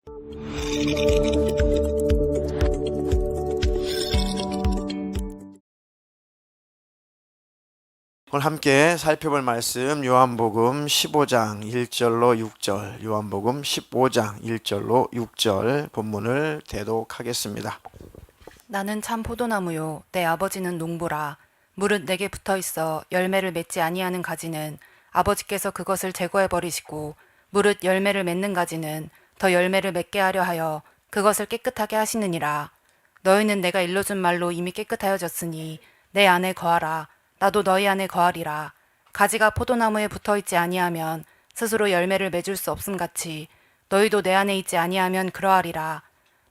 오늘 함께 살펴볼 말씀 요한복음 15장 1절로 6절, 요한복음 15장 1절로 6절 본문을 대독하겠습니다. 나는 참 포도나무요 내 아버지는 농부라. 무릇 내게 붙어있어 열매를 맺지 아니하는 가지는 아버지께서 그것을 제거해 버리시고, 무릇 열매를 맺는 가지는 더 열매를 맺게 하려 하여 그것을 깨끗하게 하시느니라. 너희는 내가 일러준 말로 이미 깨끗하여졌으니 내 안에 거하라. 나도 너희 안에 거하리라. 가지가 포도나무에 붙어있지 아니하면 스스로 열매를 맺을 수 없음같이 너희도 내 안에 있지 아니하면 그러하리라.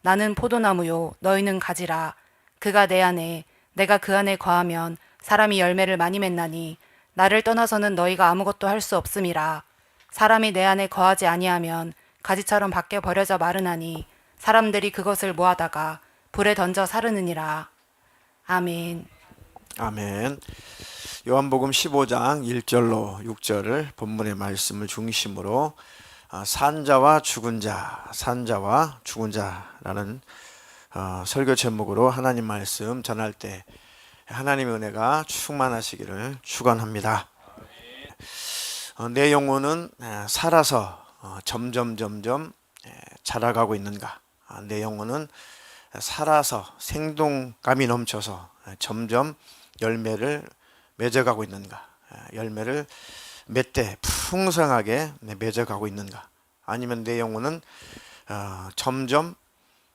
나는 포도나무요 너희는 가지라. 그가 내 안에 내가 그 안에 거하면 사람이 열매를 많이 맺나니 나를 떠나서는 너희가 아무것도 할 수 없음이라. 사람이 내 안에 거하지 아니하면 가지처럼 밖에 버려져 마르나니 사람들이 그것을 모아다가 불에 던져 사르느니라. 아멘. 아멘. 요한복음 15장 1절로 6절을 본문의 말씀을 중심으로 산자와 죽은 자, 산자와 죽은 자라는 설교 제목으로 하나님 말씀 전할 때 하나님의 은혜가 충만하시기를 축원합니다. 내 영혼은 살아서 점점 자라가고 있는가? 내 영혼은 살아서 생동감이 넘쳐서 점점 열매를 맺어가고 있는가? 열매를 맺되 풍성하게 맺어가고 있는가? 아니면 내 영혼은 점점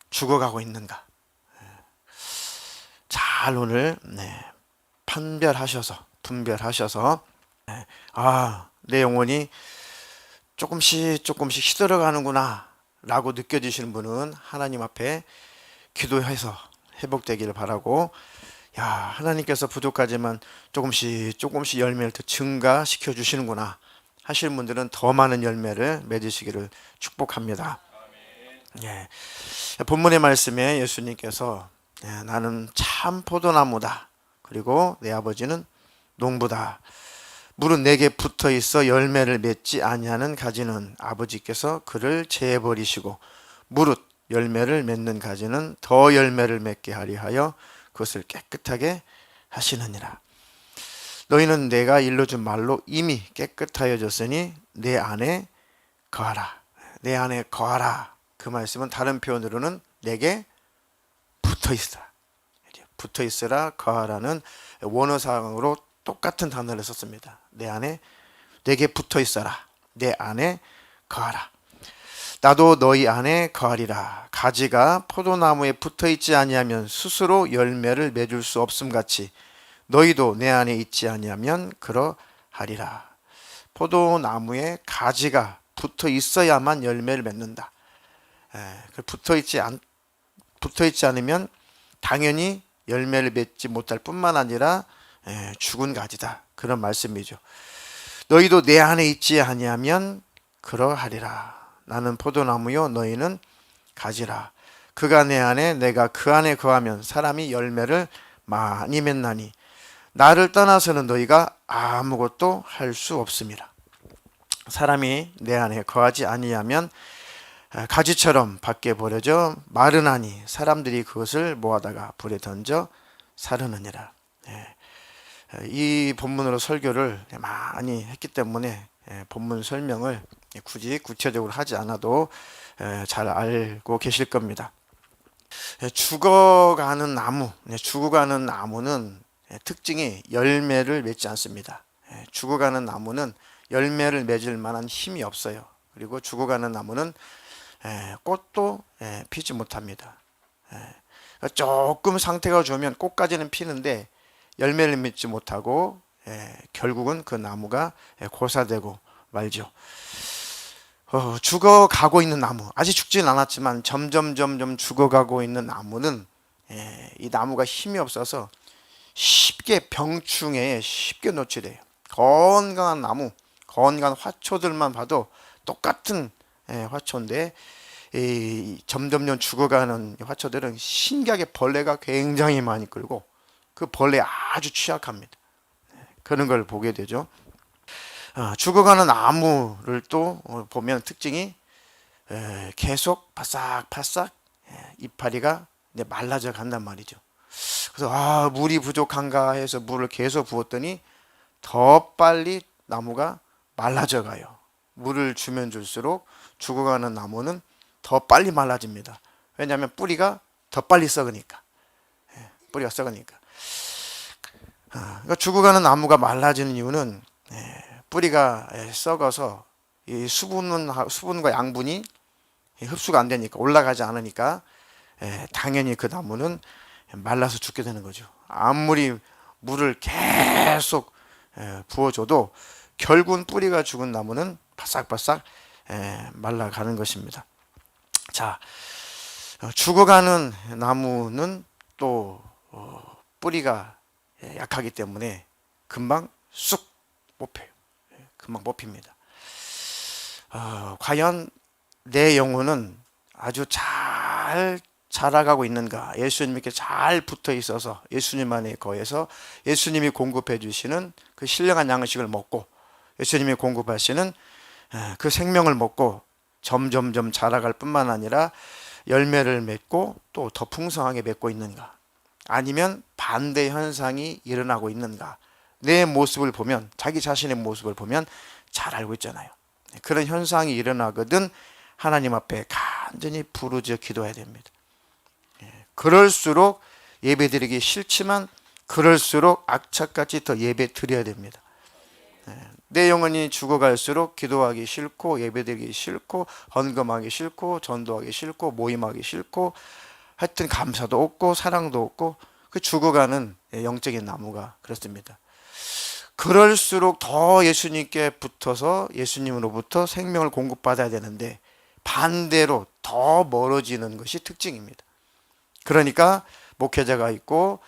죽어가고 있는가? 잘 오늘 분별하셔서 내 영혼이 조금씩 시들어가는구나 라고 느껴지시는 분은 하나님 앞에 기도해서 회복되기를 바라고, 하나님께서 부족하지만 조금씩 열매를 더 증가시켜 주시는구나 하시는 분들은 더 많은 열매를 맺으시기를 축복합니다. 본문의 말씀에 예수님께서 나는 참 포도나무다, 그리고 내 아버지는 농부다. 무릇 내게 붙어 있어 열매를 맺지 아니하는 가지는 아버지께서 그를 제해 버리시고, 무릇 열매를 맺는 가지는 더 열매를 맺게 하려 하여 그것을 깨끗하게 하시느니라. 너희는 내가 일러준 말로 이미 깨끗하여졌으니 내 안에 거하라. 내 안에 거하라. 그 말씀은 다른 표현으로는 내게 붙어있으라. 붙어있으라, 거하라는 원어상으로 똑같은 단어를 썼습니다. 내 안에, 내게 붙어있어라. 내 안에 거하라. 나도 너희 안에 거하리라. 가지가 포도나무에 붙어있지 아니하면 스스로 열매를 맺을 수 없음같이 너희도 내 안에 있지 아니하면 그러하리라. 포도나무에 가지가 붙어 있어야만 열매를 맺는다. 붙어있지 않으면 당연히 열매를 맺지 못할 뿐만 아니라 죽은 가지다, 그런 말씀이죠. 너희도 내 안에 있지 아니하면 그러하리라. 나는 포도나무요 너희는 가지라. 그가 내 안에 내가 그 안에 거하면 사람이 열매를 많이 맺나니 나를 떠나서는 너희가 아무것도 할 수 없음이라. 사람이 내 안에 거하지 아니하면 가지처럼 밖에 버려져 마르나니 사람들이 그것을 모아다가 불에 던져 사르느니라. 이 본문으로 설교를 많이 했기 때문에 본문 설명을 굳이 구체적으로 하지 않아도 잘 알고 계실 겁니다. 죽어가는 나무는 특징이 열매를 맺지 않습니다. 죽어가는 나무는 열매를 맺을 만한 힘이 없어요. 그리고 죽어가는 나무는 꽃도 피지 못합니다. 조금 상태가 좋으면 꽃까지는 피는데 열매를 맺지 못하고 결국은 그 나무가 고사되고 말죠. 죽어가고 있는 나무, 아직 죽지는 않았지만 점점 죽어가고 있는 나무는 이 나무가 힘이 없어서 쉽게 병충해에 쉽게 노출돼요. 건강한 나무, 건강한 화초들만 봐도 똑같은 화초인데 점점 죽어가는 화초들은 신기하게 벌레가 굉장히 많이 끌고 그 벌레에 아주 취약합니다. 그런 걸 보게 되죠. 죽어가는 나무를 또 보면 특징이 계속 바싹바싹 이파리가 이제 말라져 간단 말이죠. 그래서 물이 부족한가 해서 물을 계속 부었더니 더 빨리 나무가 말라져 가요. 물을 주면 줄수록 죽어가는 나무는 더 빨리 말라집니다. 왜냐하면 뿌리가 더 빨리 썩으니까. 뿌리가 썩으니까. 그러니까 죽어가는 나무가 말라지는 이유는 뿌리가 썩어서 이 수분과 양분이 흡수가 안 되니까, 올라가지 않으니까 당연히 그 나무는 말라서 죽게 되는 거죠. 아무리 물을 계속 부어줘도 결국은 뿌리가 죽은 나무는 바싹바싹 말라가는 것입니다. 자, 죽어가는 나무는 또 뿌리가 약하기 때문에 금방 쑥 뽑혀요. 금방 뽑힙니다. 과연 내 영혼은 아주 잘 자라가고 있는가? 예수님께 잘 붙어 있어서 예수님 안에 거해서 예수님이 공급해 주시는 그 신령한 양식을 먹고 예수님이 공급하시는 그 생명을 먹고 점점점 자라갈 뿐만 아니라 열매를 맺고 또 더 풍성하게 맺고 있는가? 아니면 반대 현상이 일어나고 있는가? 내 모습을 보면, 자기 자신의 모습을 보면 잘 알고 있잖아요. 그런 현상이 일어나거든 하나님 앞에 간절히 부르짖어 기도해야 됩니다. 그럴수록 예배드리기 싫지만 그럴수록 악착같이 더 예배 드려야 됩니다. 내 영혼이 죽어갈수록 기도하기 싫고 예배드리기 싫고 헌금하기 싫고 전도하기 싫고 모임하기 싫고 하여튼 감사도 없고 사랑도 없고 그 죽어가는 영적인 나무가 그렇습니다. 그럴수록 더 예수님께 붙어서 예수님으로부터 생명을 공급받아야 되는데 반대로 더 멀어지는 것이 특징입니다. 그러니까 목회자가 있고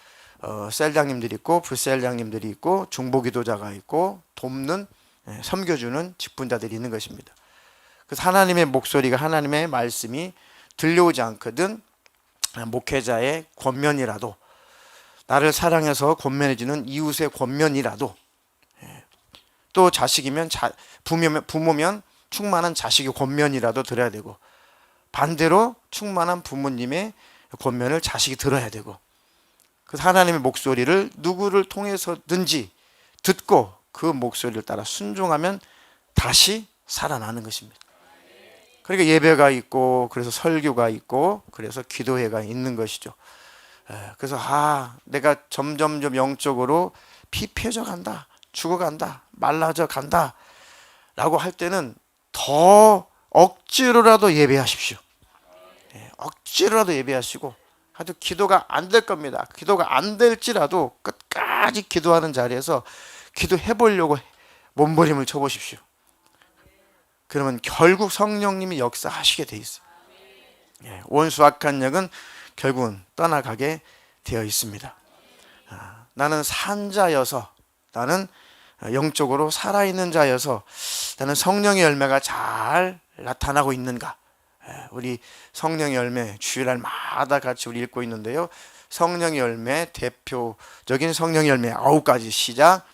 셀장님들이 있고 부셀장님들이 있고 중보기도자가 있고 돕는 섬겨주는 직분자들이 있는 것입니다. 그래서 하나님의 목소리가 하나님의 말씀이 들려오지 않거든 목회자의 권면이라도 나를 사랑해서 권면해주는 이웃의 권면이라도 또 자식이면 부모면 충만한 자식의 권면이라도 들어야 되고 반대로 충만한 부모님의 권면을 자식이 들어야 되고 그래서 하나님의 목소리를 누구를 통해서든지 듣고 그 목소리를 따라 순종하면 다시 살아나는 것입니다. 그러니까 예배가 있고 그래서 설교가 있고 그래서 기도회가 있는 것이죠. 그래서 내가 점점점 영적으로 피폐해져 간다, 죽어간다, 말라져 간다 라고 할 때는 더 억지로라도 예배하십시오. 억지로라도 예배하시고 하여튼 기도가 안 될 겁니다. 기도가 안 될지라도 끝까지 기도하는 자리에서 기도해 보려고 몸부림을 쳐보십시오. 그러면 결국 성령님이 역사하시게 돼 있어요. 원수 악한 영은 결국은 떠나가게 되어 있습니다. 나는 산 자여서 나는 영적으로 살아있는 자여서 나는 성령의 열매가 잘 나타나고 있는가? 우리 성령의 열매 주일날마다 같이 우리 읽고 있는데요. 성령의 열매 대표적인 성령의 열매 9가지 시작.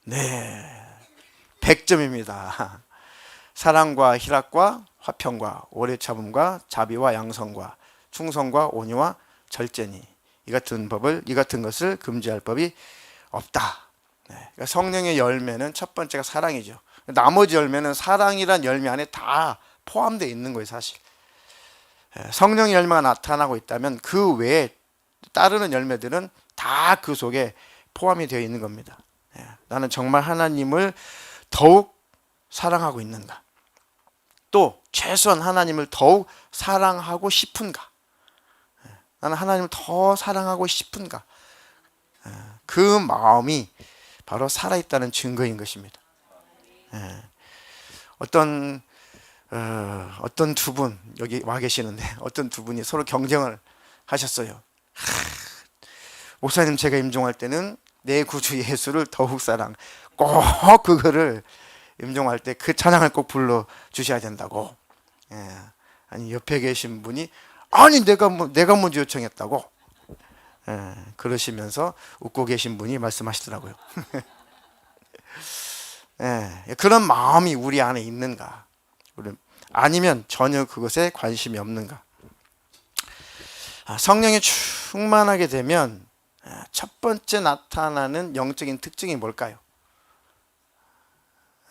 네, 100점입니다. 사랑과 희락과 화평과 오래 참음과 자비와 양성과 충성과 온유와 절제니 이 같은 것을 금지할 법이 없다. 그러니까 성령의 열매는 첫 번째가 사랑이죠. 나머지 열매는 사랑이란 열매 안에 다 포함되어 있는 거예요, 사실. 성령의 열매가 나타나고 있다면 그 외에 따르는 열매들은 다 그 속에 포함이 되어 있는 겁니다. 나는 정말 하나님을 더욱 사랑하고 있는가? 또 최소한 하나님을 더욱 사랑하고 싶은가? 나는 하나님을 더 사랑하고 싶은가? 그 마음이 바로 살아있다는 증거인 것입니다. 어떤 두 분 여기 와 계시는데 어떤 두 분이 서로 경쟁을 하셨어요. 목사님, 제가 임종할 때는 내 구주 예수를 더욱 사랑, 꼭 그거를 임종할 때 그 찬양을 꼭 불러 주셔야 된다고. 아니 옆에 계신 분이 아니 내가 먼저 요청했다고. 그러시면서 웃고 계신 분이 말씀하시더라고요. 그런 마음이 우리 안에 있는가? 아니면 전혀 그것에 관심이 없는가? 성령이 충만하게 되면 첫 번째 나타나는 영적인 특징이 뭘까요?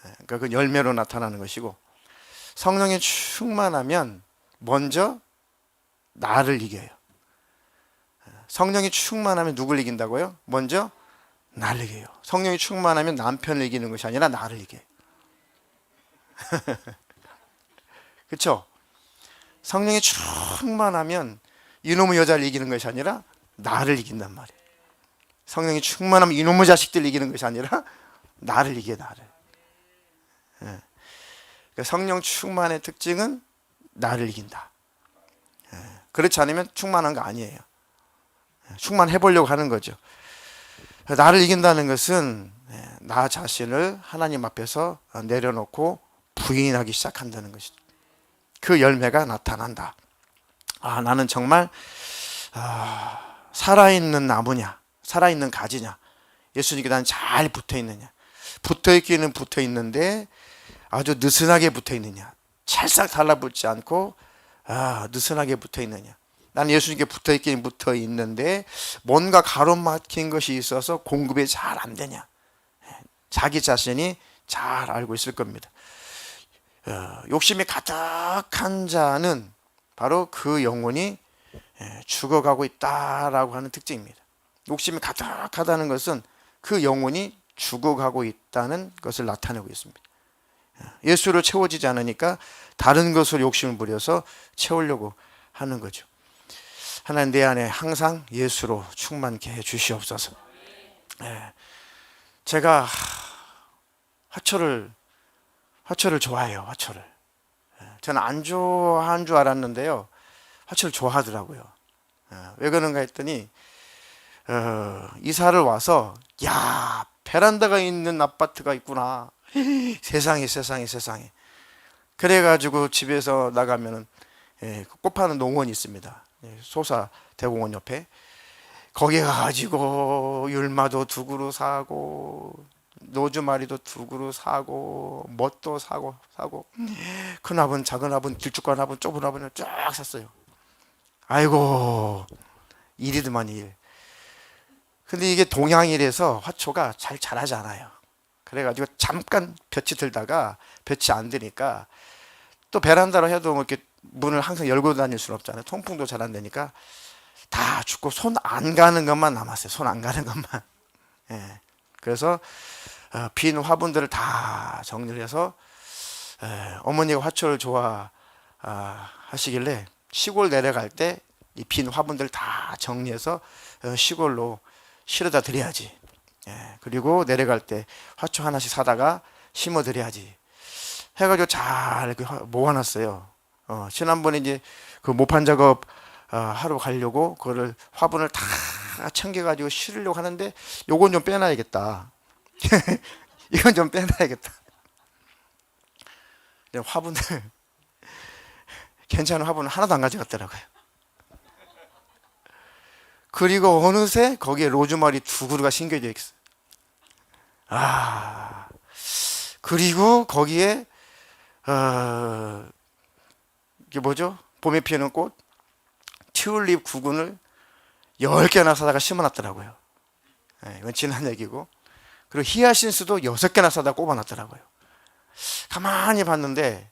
그러니까 그 열매로 나타나는 것이고, 성령이 충만하면 먼저 나를 이겨요. 성령이 충만하면 누굴 이긴다고요? 먼저 나를 이겨요. 성령이 충만하면 남편을 이기는 것이 아니라 나를 이겨요. 그렇죠? 성령이 충만하면 이놈의 여자를 이기는 것이 아니라 나를 이긴단 말이에요. 성령이 충만하면 이놈의 자식들 이기는 것이 아니라 나를 이겨, 나를. 그러니까 성령 충만의 특징은 나를 이긴다. 그렇지 않으면 충만한 거 아니에요. 충만해 보려고 하는 거죠. 나를 이긴다는 것은 나 자신을 하나님 앞에서 내려놓고 부인하기 시작한다는 것이죠. 그 열매가 나타난다. 나는 정말 살아있는 나무냐, 살아있는 가지냐, 예수님께 난 잘 붙어있느냐, 붙어있기는 붙어있는데 아주 느슨하게 붙어있느냐, 찰싹 달라붙지 않고 느슨하게 붙어있느냐. 나는 예수님께 붙어있긴 붙어있는데 뭔가 가로막힌 것이 있어서 공급이 잘 안 되냐. 자기 자신이 잘 알고 있을 겁니다. 욕심이 가득한 자는 바로 그 영혼이 죽어가고 있다라고 하는 특징입니다. 욕심이 가득하다는 것은 그 영혼이 죽어가고 있다는 것을 나타내고 있습니다. 예수로 채워지지 않으니까 다른 것으로 욕심을 부려서 채우려고 하는 거죠. 하나님, 내 안에 항상 예수로 충만케 해 주시옵소서. 제가 화초를 좋아해요. 화초를. 저는 안 좋아한 줄 알았는데요, 화초를 좋아하더라고요. 왜 그런가 했더니 이사를 와서 베란다가 있는 아파트가 있구나. 세상에. 그래가지고 집에서 나가면은 꽃 파는 농원이 있습니다. 소사 대공원 옆에. 거기 가가지고 율마도 2그루 사고, 노주마리도 2그루 사고, 멋도 사고 큰 화분, 작은 화분, 길쭉한 화분, 좁은 화분을 쫙 샀어요. 아이고, 일이더만 일. 근데 이게 동양이라서 화초가 잘 자라지 않아요. 그래가지고 잠깐 볕이 들다가 볕이 안 되니까, 또 베란다로 해도 뭐 이렇게 문을 항상 열고 다닐 수는 없잖아요. 통풍도 잘 안 되니까 다 죽고 손 안 가는 것만 남았어요. 손 안 가는 것만. 그래서 빈 화분들을 다 정리를 해서, 어머니가 화초를 좋아하시길래 시골 내려갈 때 이 빈 화분들 다 정리해서 시골로 실어다 드려야지. 그리고 내려갈 때 화초 하나씩 사다가 심어 드려야지 해가지고 잘 모아놨어요. 지난번에 이제 그 모판 작업 하러 가려고 그거를 화분을 다 챙겨가지고 실으려고 하는데, 요건 좀 빼놔야겠다. 이건 좀 빼놔야겠다. 화분을 괜찮은 화분을 하나도 안 가져갔더라고요. 그리고 어느새 거기에 로즈마리 2그루가 심겨져 있어요. 그리고 거기에 이게 뭐죠? 봄에 피는 꽃 튤립 9군을 10개나 사다가 심어놨더라고요. 이건 지난 얘기고. 그리고 히아신스도 6개나 사다가 꼽아놨더라고요. 가만히 봤는데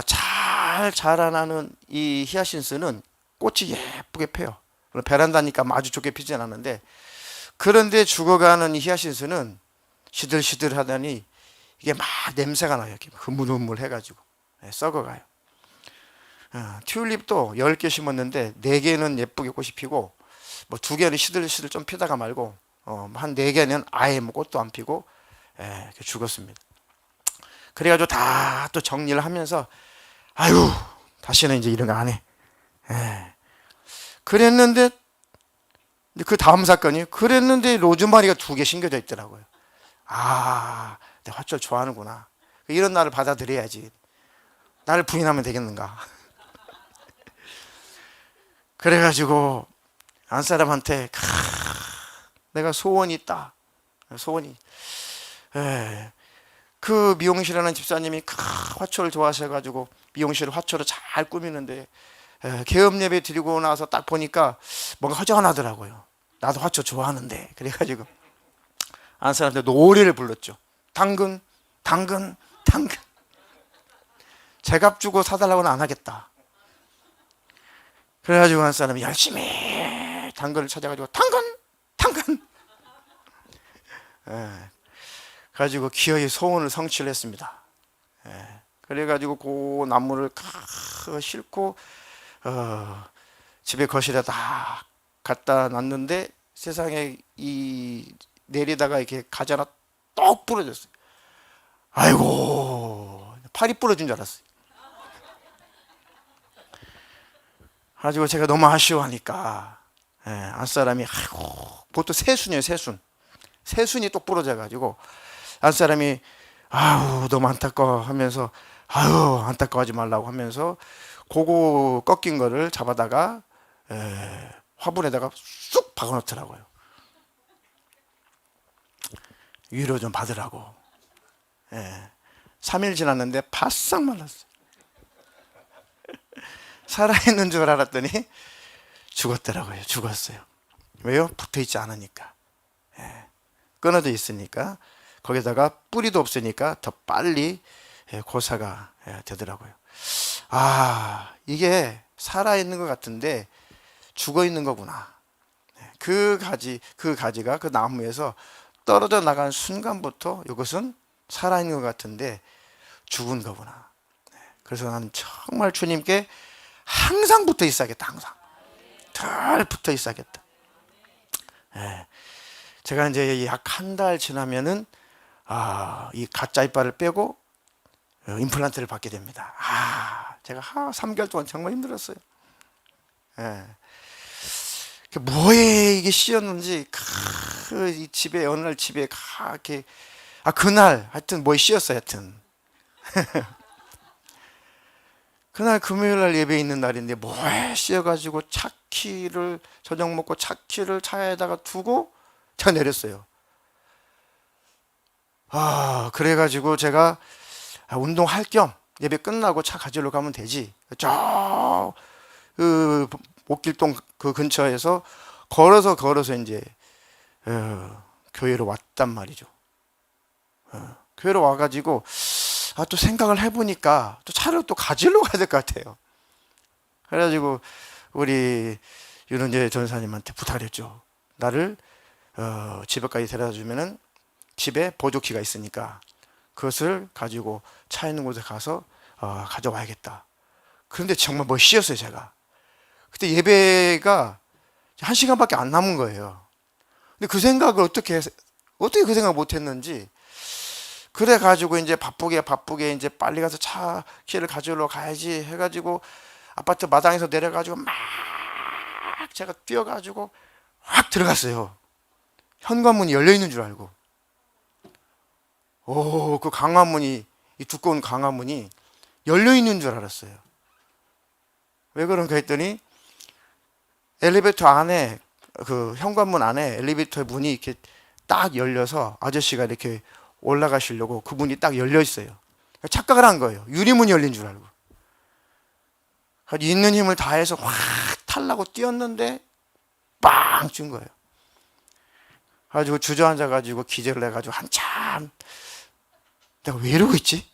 잘 자라나는 이 히아신스는 꽃이 예쁘게 펴요. 베란다니까 아주 좋게 피진 않는데, 그런데 죽어가는 이 히아신스는 시들시들하더니 이게 막 냄새가 나요. 흐물흐물 해가지고 썩어가요. 튤립도 10개 심었는데 4개는 예쁘게 꽃이 피고, 뭐 2개는 시들시들 좀 피다가 말고, 한 4개는 아예 뭐 꽃도 안 피고 이렇게 죽었습니다. 그래가지고 다 또 정리를 하면서 다시는 이제 이런 거 안 해. 그랬는데 그 다음 사건이, 그랬는데 로즈마리가 2개 심겨져 있더라고요. 내 화초를 좋아하는구나. 이런 나를 받아들여야지. 나를 부인하면 되겠는가. 그래가지고 안사람한테 내가 소원이 있다. 소원이. 예. 그 미용실 하는 집사님이 화초를 좋아하셔가지고 미용실을 화초로 잘 꾸미는데 개업 예배 드리고 나서 딱 보니까 뭔가 허전하더라고요. 나도 화초 좋아하는데. 그래가지고 안사람한테 노래를 불렀죠. 당근, 당근, 당근. 제값 주고 사달라고는 안 하겠다. 그래가지고 한 사람이 열심히 당근을 찾아가지고 당근, 당근. 가지고 기어이 소원을 성취를 했습니다. 그래가지고 그 나무를 싣고 집에 거실에 다 갖다 놨는데 세상에 이 내리다가 이렇게 가지 하나 똑 부러졌어요. 아이고, 팔이 부러진 줄 알았어요. 가지고 제가 너무 아쉬워하니까 안사람이 아이고, 보통 새순이에요. 새순이 똑 부러져가지고 안사람이 아우 너무 안타까워 하면서 아유 안타까워하지 말라고 하면서 그거 꺾인 거를 잡아다가 화분에다가 쑥 박아놓더라고요. 위로 좀 받으라고. 3일 지났는데 바싹 말랐어요. 살아있는 줄 알았더니 죽었더라고요. 죽었어요. 왜요? 붙어있지 않으니까. 끊어져 있으니까. 거기다가 뿌리도 없으니까 더 빨리 고사가 되더라고요. 아, 이게 살아있는 것 같은데 죽어 있는 거구나. 그 가지가 그 나무에서 떨어져 나간 순간부터 이것은 살아있는 것 같은데 죽은 거구나. 그래서 나는 정말 주님께 항상 붙어 있어야겠다. 항상 덜 붙어 있어야겠다. 제가 이제 약 한 달 지나면은 이 가짜 이빨을 빼고 임플란트를 받게 됩니다. 제가 3개월 동안 정말 힘들었어요. 뭐에 이게 씌었는지 이 집에 어느 날 집에 이렇게 그날 하여튼 뭐에 씌었어요. 하여튼 그날 금요일 날 예배 있는 날인데 뭐에 씌어가지고 차키를 저녁 먹고 차키를 차에다가 두고 차 내렸어요. 그래가지고 제가 운동할 겸 예배 끝나고 차 가지러 가면 되지. 그 목길동 그 근처에서 걸어서 이제 교회로 왔단 말이죠. 교회로 와가지고 또 생각을 해보니까 또 차를 또 가지러 가야 될 것 같아요. 그래가지고 우리 윤은재 전사님한테 부탁을 했죠. 나를 집에까지 데려다 주면은 집에 보조키가 있으니까 그것을 가지고 차 있는 곳에 가서 가져와야겠다. 그런데 정말 멋있었어요. 제가 그때 예배가 1시간밖에 안 남은 거예요. 근데 그 생각을 어떻게 그 생각 못했는지 그래가지고 이제 바쁘게 이제 빨리 가서 차 키를 가지러 가야지 해가지고 아파트 마당에서 내려가지고 막 제가 뛰어가지고 확 들어갔어요. 현관문이 열려 있는 줄 알고. 그 강화문이, 이 두꺼운 강화문이 열려 있는 줄 알았어요. 왜 그런가 했더니 엘리베이터 안에 그 현관문 안에 엘리베이터 문이 이렇게 딱 열려서 아저씨가 이렇게 올라가시려고 그 문이 딱 열려 있어요. 착각을 한 거예요. 유리문이 열린 줄 알고. 있는 힘을 다해서 확 타려고 뛰었는데 빵 준 거예요. 가지고 주저앉아가지고 기절을 해가지고 한참 내가 왜 이러고 있지?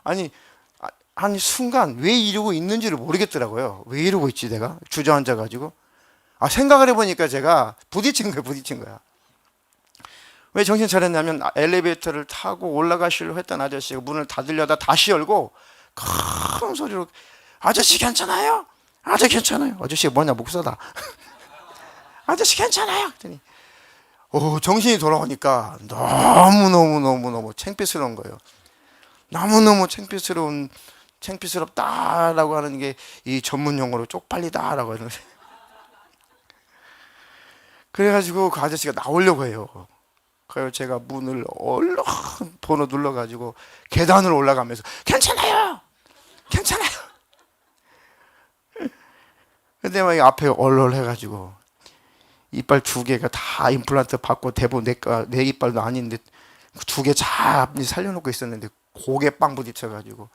아니 순간 왜 이러고 있는지를 모르겠더라고요. 왜 이러고 있지 내가? 주저앉아가지고 생각을 해보니까 제가 부딪힌 거야. 왜 정신 차렸냐면 엘리베이터를 타고 올라가시려고 했던 아저씨가 문을 닫으려다 다시 열고 큰 소리로 아저씨 괜찮아요? 아저씨 괜찮아요? 아저씨가 뭐냐 목사다. 아저씨 괜찮아요? 그랬더니 정신이 돌아오니까 너무 창피스러운 거예요. 너무너무 창피스럽다라고 하는 게 이 전문 용어로 쪽팔리다라고 하는 거예요. 그래가지고 그 아저씨가 나오려고 해요. 그래서 제가 문을 얼른 번호 눌러가지고 계단으로 올라가면서 괜찮아요. 근데 막 앞에 얼얼해가지고 이빨 두 개가 다 임플란트 받고 대부분 내 이빨도 아닌데 두 개 잘 살려놓고 있었는데 고개 빵 부딪혀가지고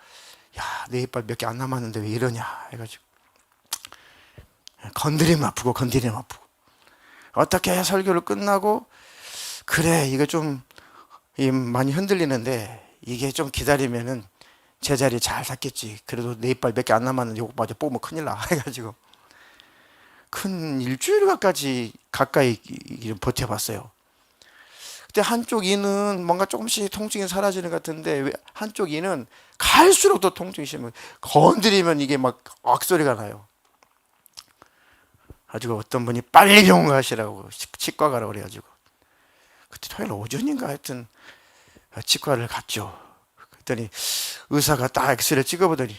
야, 내 이빨 몇 개 안 남았는데 왜 이러냐 해가지고 건드리면 아프고 건드리면 아프고 어떻게 설교를 끝나고 그래 이거 좀 많이 흔들리는데 이게 좀 기다리면은 제자리 잘 샀겠지. 그래도 내 이빨 몇 개 안 남았는데 요거 맞아 뽑으면 큰일 나 해가지고 큰 일주일 가까이 버텨봤어요. 그때 한쪽 이는 뭔가 조금씩 통증이 사라지는 것 같은데 한쪽 이는 갈수록 더 통증이 심해요. 건드리면 이게 막 악소리가 나요. 가지고 어떤 분이 빨리 병원 가시라고 치과 가라고 그래가지고 그때 토요일 오전인가 하여튼 치과를 갔죠. 그랬더니 의사가 딱 엑스레이 찍어보더니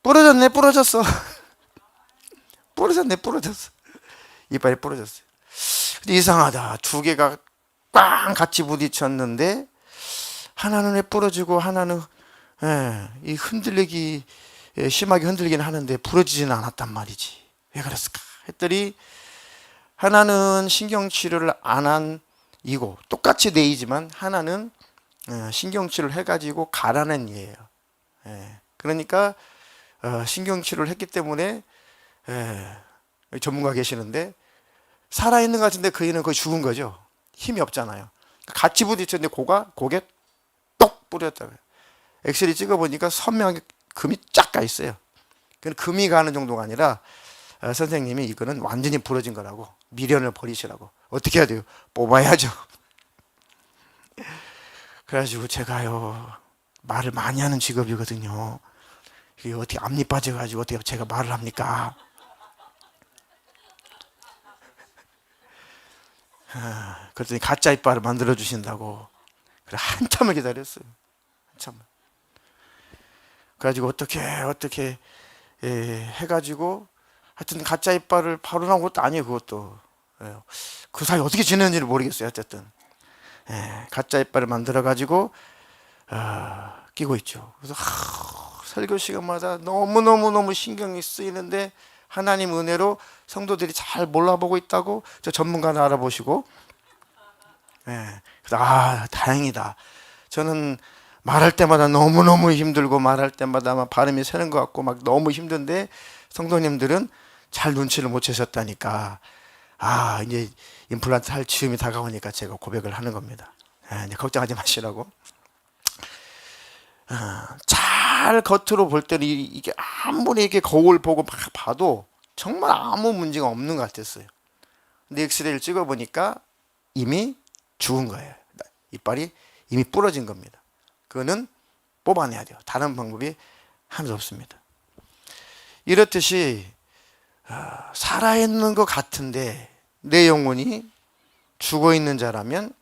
부러졌어. 부러졌어. 이빨이 부러졌어요. 근데 이상하다. 두 개가 꽝 같이 부딪혔는데 하나는 왜 부러지고 하나는 이 흔들리기 심하게 흔들리긴 하는데 부러지지는 않았단 말이지. 왜 그랬을까 했더니 하나는 신경치료를 안 한 이고 똑같이 내이지만 하나는 신경치료를 해가지고 가라는 이에요. 그러니까 신경치료를 했기 때문에 전문가 계시는데 살아있는 것 같은데 그 애는 거의 죽은 거죠. 힘이 없잖아요. 같이 부딪혔는데 고개 똑 뿌렸다고요. 엑스레이 찍어보니까 선명하게 금이 쫙 가 있어요. 그건 금이 가는 정도가 아니라 선생님이 이거는 완전히 부러진 거라고 미련을 버리시라고. 어떻게 해야 돼요? 뽑아야죠. 그래가지고 제가요 말을 많이 하는 직업이거든요. 이게 어떻게 앞니 빠져가지고 어떻게 제가 말을 합니까? 그랬더니 가짜 이빨을 만들어 주신다고. 그래 한참을 기다렸어요. 한참을. 그래가지고 어떻게 해가지고 하여튼 가짜 이빨을 바로 나온 것도 아니에요. 그것도 그 사이 어떻게 지내는지를 모르겠어요. 어쨌든 가짜 이빨을 만들어 가지고 끼고 있죠. 그래서 설교 시간마다 너무 신경이 쓰이는데 하나님 은혜로 성도들이 잘 몰라보고 있다고 저 전문가는 알아보시고 그래서 다행이다. 저는 말할 때마다 너무너무 힘들고 말할 때마다 막 발음이 새는 것 같고 막 너무 힘든데 성도님들은 잘 눈치를 못 채셨다니까 이제 임플란트 할 즈음이 다가오니까 제가 고백을 하는 겁니다. 이제 걱정하지 마시라고. 잘 겉으로 볼 때는 이게 아무리 이렇게 거울 보고 막 봐도 정말 아무 문제가 없는 것 같았어요. 근데 엑스레이를 찍어보니까 이미 죽은 거예요. 이빨이 이미 부러진 겁니다. 그거는 뽑아내야 돼요. 다른 방법이 하나도 없습니다. 이렇듯이 살아있는 것 같은데 내 영혼이 죽어있는 자라면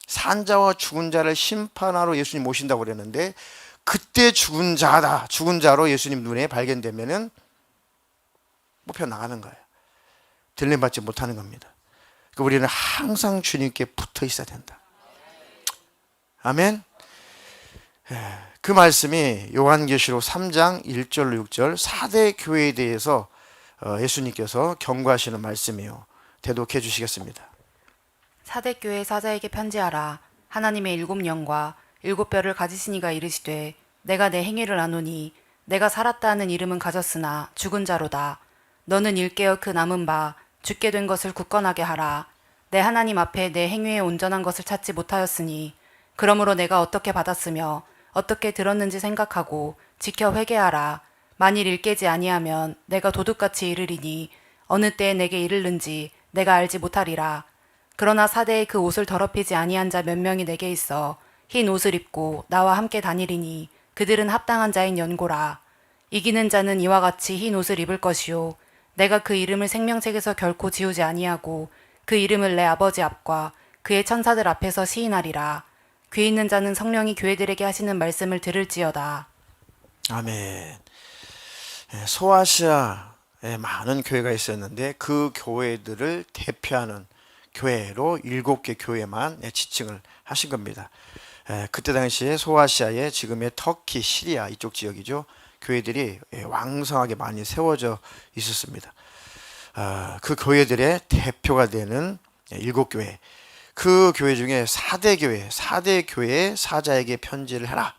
산자와 죽은 자를 심판하러 예수님 오신다고 그랬는데 그때 죽은 자로 예수님 눈에 발견되면은 뽑혀 나가는 거예요. 들림받지 못하는 겁니다. 그러니까 우리는 항상 주님께 붙어 있어야 된다. 아멘. 그 말씀이 요한계시록 3장 1절로 6절 4대 교회에 대해서 예수님께서 경고하시는 말씀이요. 대독해 주시겠습니다. 사대 교회 사자에게 편지하라. 하나님의 일곱 영과 일곱 뼈를 가지신 이가 이르시되 내가 내 행위를 아노니 내가 살았다 하는 이름은 가졌으나 죽은 자로다. 너는 일깨어 그 남은 바 죽게 된 것을 굳건하게 하라. 내 하나님 앞에 내 행위에 온전한 것을 찾지 못하였으니 그러므로 내가 어떻게 받았으며 어떻게 들었는지 생각하고 지켜 회개하라. 만일 일깨지 아니하면 내가 도둑같이 이르리니 어느 때에 내게 이르는지 내가 알지 못하리라. 그러나 사대에 그 옷을 더럽히지 아니한 자 몇 명이 내게 있어 흰 옷을 입고 나와 함께 다니리니 그들은 합당한 자인 연고라. 이기는 자는 이와 같이 흰 옷을 입을 것이요 내가 그 이름을 생명책에서 결코 지우지 아니하고 그 이름을 내 아버지 앞과 그의 천사들 앞에서 시인하리라. 귀 있는 자는 성령이 교회들에게 하시는 말씀을 들을지어다. 아멘. 소아시아에 많은 교회가 있었는데 그 교회들을 대표하는 교회로 7개 교회만 지칭을 하신 겁니다. 그때 당시에 소아시아의 지금의 터키, 시리아 이쪽 지역이죠. 교회들이 왕성하게 많이 세워져 있었습니다. 그 교회들의 대표가 되는 7교회, 그 교회 중에 4대 교회, 4대 교회의 사자에게 편지를 하라.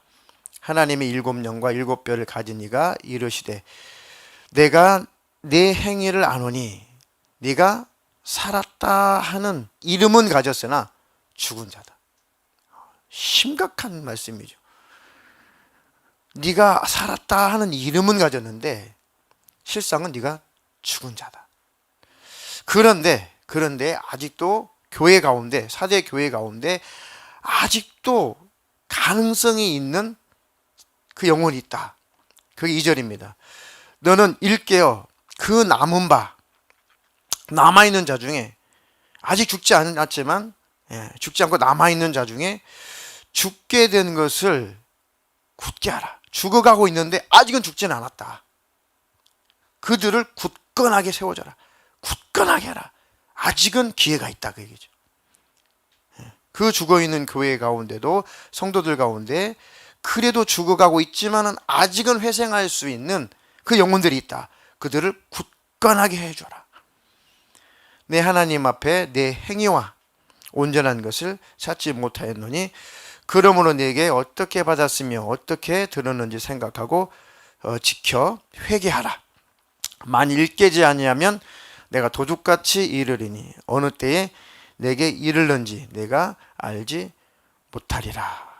하나님이 7영과 7뼈를 가진 이가 이르시되 내가 네 행위를 아노니 네가 살았다 하는 이름은 가졌으나 죽은 자다. 심각한 말씀이죠. 네가 살았다 하는 이름은 가졌는데 실상은 네가 죽은 자다. 그런데 아직도 교회 가운데, 4대 교회 가운데 아직도 가능성이 있는 그 영혼이 있다. 그게 2절입니다. 너는 일깨어 그 남은 바, 남아있는 자 중에 아직 죽지 않았지만 죽지 않고 남아있는 자 중에 죽게 된 것을 굳게 하라. 죽어가고 있는데 아직은 죽지는 않았다. 그들을 굳건하게 세워줘라. 굳건하게 하라. 아직은 기회가 있다. 그 얘기죠. 그 죽어있는 교회 가운데도 성도들 가운데 그래도 죽어가고 있지만은 아직은 회생할 수 있는 그 영혼들이 있다. 그들을 굳건하게 해줘라. 내 하나님 앞에 내 행위와 온전한 것을 찾지 못하였노니 그러므로 내게 어떻게 받았으며 어떻게 들었는지 생각하고 지켜 회개하라. 만일 깨지 아니하면 내가 도둑같이 이르리니 어느 때에 내게 이르는지 내가 알지 못하리라.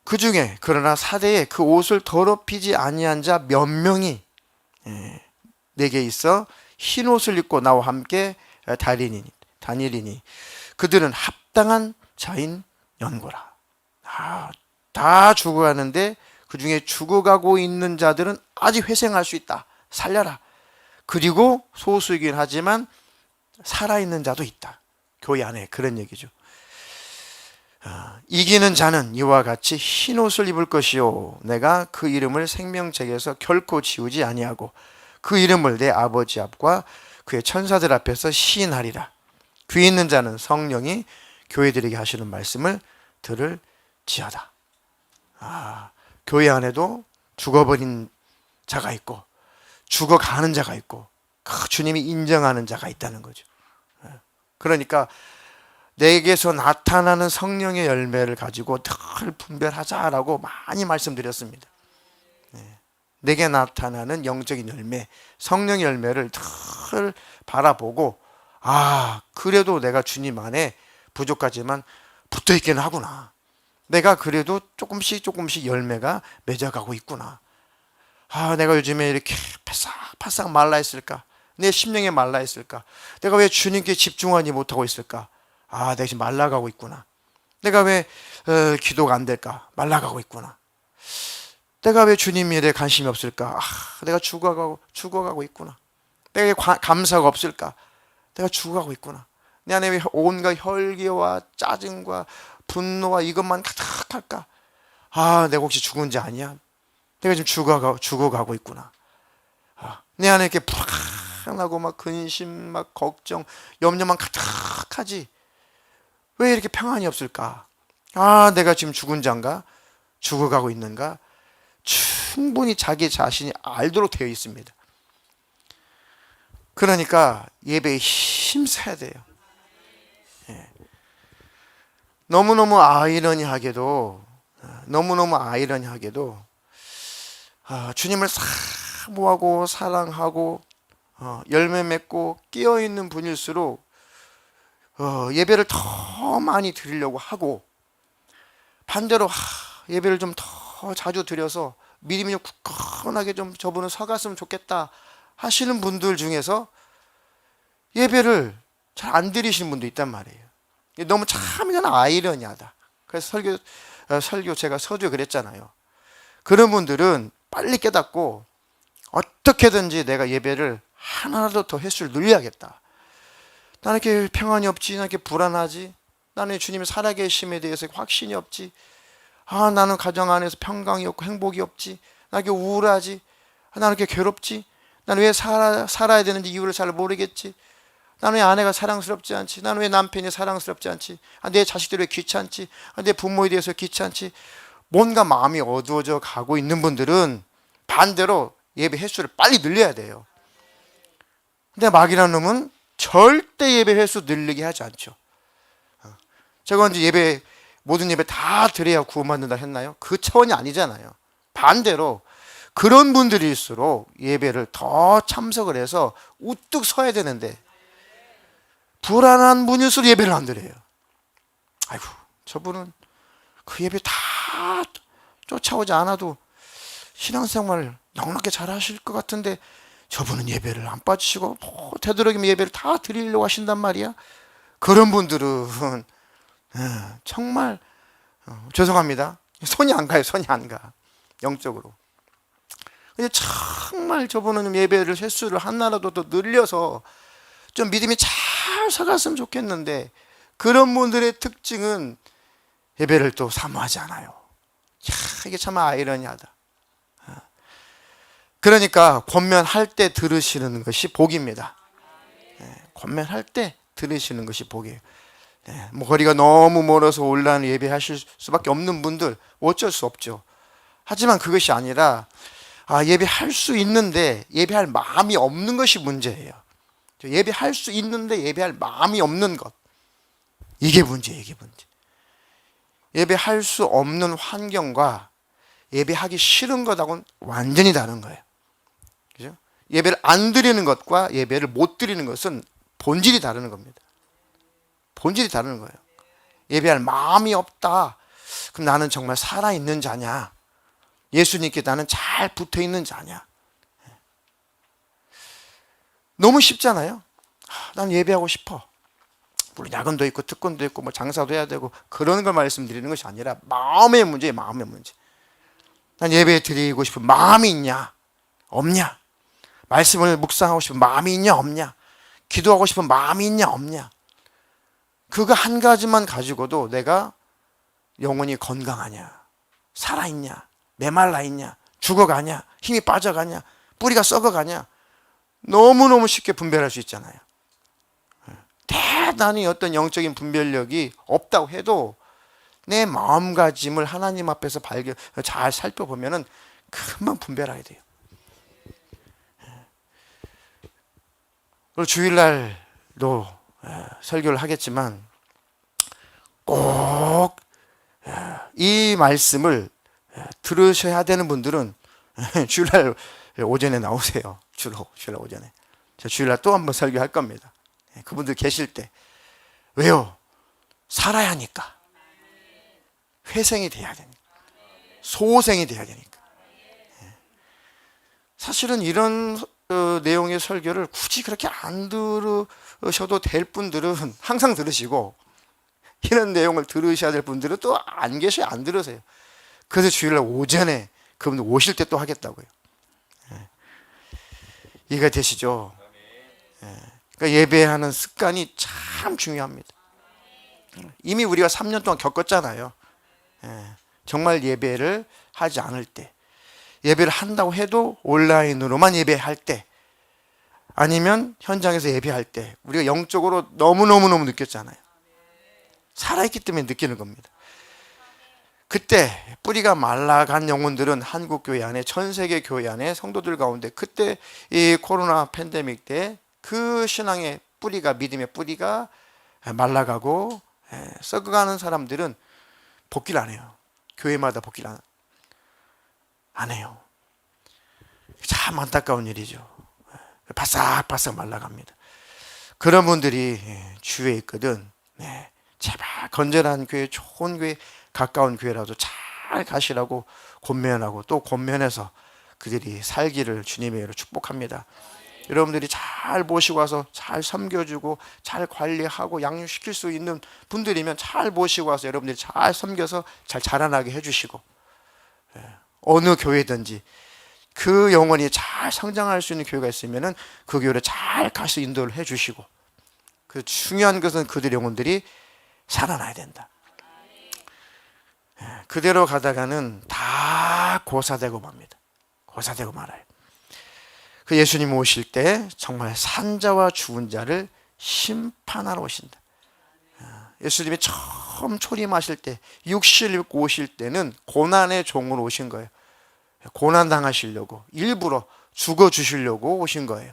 그 중에 그러나 사대에 그 옷을 더럽히지 아니한 자 몇 명이 내게 있어 흰 옷을 입고 나와 함께 다니리니 그들은 합당한 자인 연고라. 다 죽어가는데 그 중에 죽어가고 있는 자들은 아직 회생할 수 있다. 살려라. 그리고 소수이긴 하지만 살아있는 자도 있다. 교회 안에 그런 얘기죠. 이기는 자는 이와 같이 흰 옷을 입을 것이요 내가 그 이름을 생명책에서 결코 지우지 아니하고 그 이름을 내 아버지 앞과 그의 천사들 앞에서 시인하리라. 귀 있는 자는 성령이 교회들에게 하시는 말씀을 들을지어다. 교회 안에도 죽어버린 자가 있고 죽어가는 자가 있고 주님이 인정하는 자가 있다는 거죠. 그러니까 내게서 나타나는 성령의 열매를 가지고 늘 분별하자라고 많이 말씀드렸습니다. 내게 나타나는 영적인 열매, 성령의 열매를 늘 바라보고 그래도 내가 주님 안에 부족하지만 붙어있기는 하구나. 내가 그래도 조금씩 열매가 맺어가고 있구나. 내가 요즘에 이렇게 바싹바싹 말라있을까? 내 심령에 말라있을까? 내가 왜 주님께 집중하지 못하고 있을까? 내가 지금 말라가고 있구나. 내가 왜 기도가 안 될까? 말라가고 있구나. 내가 왜 주님 일에 관심이 없을까? 내가 죽어가고 있구나. 내가 왜 감사가 없을까? 내가 죽어가고 있구나. 내 안에 왜 온갖 혈기와 짜증과 분노와 이것만 가득할까? 내가 혹시 죽은 자 아니야? 내가 지금 죽어가고 있구나. 내 안에 이렇게 불안하고 막 근심, 막 걱정, 염려만 가득하지. 왜 이렇게 평안이 없을까? 내가 지금 죽은 자인가? 죽어가고 있는가? 충분히 자기 자신이 알도록 되어 있습니다. 그러니까 예배에 힘써야 돼요. 너무너무 아이러니하게도 주님을 사모하고 사랑하고 열매 맺고 끼어있는 분일수록 예배를 더 많이 드리려고 하고 반대로 예배를 좀 더 자주 드려서 믿음이 좀 굳건하게 좀 저분은 서갔으면 좋겠다 하시는 분들 중에서 예배를 잘 안 드리시는 분도 있단 말이에요. 너무 참 이건 아이러니하다. 그래서 설교 제가 서두에 그랬잖아요. 그런 분들은 빨리 깨닫고 어떻게든지 내가 예배를 하나라도 더 횟수를 늘려야겠다. 나는 이렇게 평안이 없지, 나는 이렇게 불안하지, 나는 주님의 살아계심에 대해서 확신이 없지, 나는 가정 안에서 평강이 없고 행복이 없지, 나는 이렇게 우울하지, 나는 이렇게 괴롭지, 나는 왜 살아야 되는지 이유를 잘 모르겠지, 나는 왜 아내가 사랑스럽지 않지, 나는 왜 남편이 사랑스럽지 않지, 내 자식들이 왜 귀찮지, 내 부모에 대해서 귀찮지, 뭔가 마음이 어두워져 가고 있는 분들은 반대로 예배 횟수를 빨리 늘려야 돼요. 근데 마귀라는 놈은 절대 예배 횟수 늘리게 하지 않죠. 제가 언제 예배, 모든 예배 다 드려야 구원받는다 했나요? 그 차원이 아니잖아요. 반대로 그런 분들일수록 예배를 더 참석을 해서 우뚝 서야 되는데, 불안한 분일수록 예배를 안 드려요. 아이고, 저분은 그 예배 다 쫓아오지 않아도 신앙생활 넉넉히 잘 하실 것 같은데 저분은 예배를 안 빠지시고 되도록이면 예배를 다 드리려고 하신단 말이야. 그런 분들은 정말 죄송합니다. 손이 안 가요. 손이 안 가. 영적으로. 근데 정말 저분은 예배를 횟수를 하나라도 더 늘려서 좀 믿음이 잘 서갔으면 좋겠는데, 그런 분들의 특징은 예배를 또 사모하지 않아요. 이게 참 아이러니하다. 그러니까 권면할 때 들으시는 것이 복입니다. 권면할 때 들으시는 것이 복이에요. 뭐 거리가 너무 멀어서 온라인 예배하실 수밖에 없는 분들 어쩔 수 없죠. 하지만 그것이 아니라 예배할 수 있는데 예배할 마음이 없는 것이 문제예요. 예배할 수 있는데 예배할 마음이 없는 것, 이게 문제예요. 이게 문제. 예배할 수 없는 환경과 예배하기 싫은 것하고는 완전히 다른 거예요. 그죠? 예배를 안 드리는 것과 예배를 못 드리는 것은 본질이 다른 겁니다. 본질이 다른 거예요. 예배할 마음이 없다. 그럼 나는 정말 살아있는 자냐? 예수님께 나는 잘 붙어있는 자냐? 너무 쉽잖아요. 난 예배하고 싶어. 물론 야근도 있고 특권도 있고 뭐 장사도 해야 되고 그런 걸 말씀드리는 것이 아니라 마음의 문제예요. 마음의 문제. 난 예배 드리고 싶은 마음이 있냐? 없냐? 말씀을 묵상하고 싶은 마음이 있냐? 없냐? 기도하고 싶은 마음이 있냐? 없냐? 그거 한 가지만 가지고도 내가 영혼이 건강하냐? 살아있냐? 메말라 있냐? 죽어가냐? 힘이 빠져가냐? 뿌리가 썩어가냐? 너무너무 쉽게 분별할 수 있잖아요. 대단히 어떤 영적인 분별력이 없다고 해도 내 마음가짐을 하나님 앞에서 잘 살펴보면은 금방 분별하게 돼요. 그리고 주일날도 설교를 하겠지만 꼭 이 말씀을 들으셔야 되는 분들은 주일날 오전에 나오세요. 주로 주일날 오전에. 저 주일날 또 한번 설교할 겁니다. 그분들 계실 때. 왜요? 살아야 하니까. 회생이 돼야 되니까. 소생이 돼야 되니까. 사실은 이런 내용의 설교를 굳이 그렇게 안 들으셔도 될 분들은 항상 들으시고, 이런 내용을 들으셔야 될 분들은 또 안 계셔요. 안 들으세요. 그래서 주일날 오전에 그분들 오실 때 또 하겠다고요. 이해가 되시죠? 그러니까 예배하는 습관이 참 중요합니다. 이미 우리가 3년 동안 겪었잖아요. 정말 예배를 하지 않을 때, 예배를 한다고 해도 온라인으로만 예배할 때, 아니면 현장에서 예배할 때 우리가 영적으로 너무너무 느꼈잖아요. 살아있기 때문에 느끼는 겁니다. 그때 뿌리가 말라간 영혼들은 한국교회 안에, 전 세계 교회 안에 성도들 가운데, 그때 이 코로나 팬데믹 때 그 신앙의 뿌리가, 믿음의 뿌리가 말라가고 썩어가는 사람들은 복귀를 안 해요. 교회마다 복귀를 안 해요. 참 안타까운 일이죠. 바싹바싹 말라갑니다. 그런 분들이 주위에 있거든. 제발 건전한 교회, 좋은 교회, 가까운 교회라도 잘 가시라고 권면하고, 또 권면해서 그들이 살기를 주님의 이름으로 축복합니다. 여러분들이 잘 모시고 와서 잘 섬겨주고 잘 관리하고 양육시킬 수 있는 분들이면 잘 모시고 와서 여러분들이 잘 섬겨서 잘 자라나게 해주시고, 어느 교회든지 그 영혼이 잘 성장할 수 있는 교회가 있으면 그 교회를 잘 가서 인도를 해주시고, 그 중요한 것은 그들 영혼들이 살아나야 된다. 그대로 가다가는 다 고사되고 맙니다. 고사되고 말아요. 그 예수님 오실 때 정말 산자와 죽은 자를 심판하러 오신다. 예수님이 처음 초림하실 때, 육신을 입고 오실 때는 고난의 종으로 오신 거예요. 고난 당하시려고, 일부러 죽어 주시려고 오신 거예요.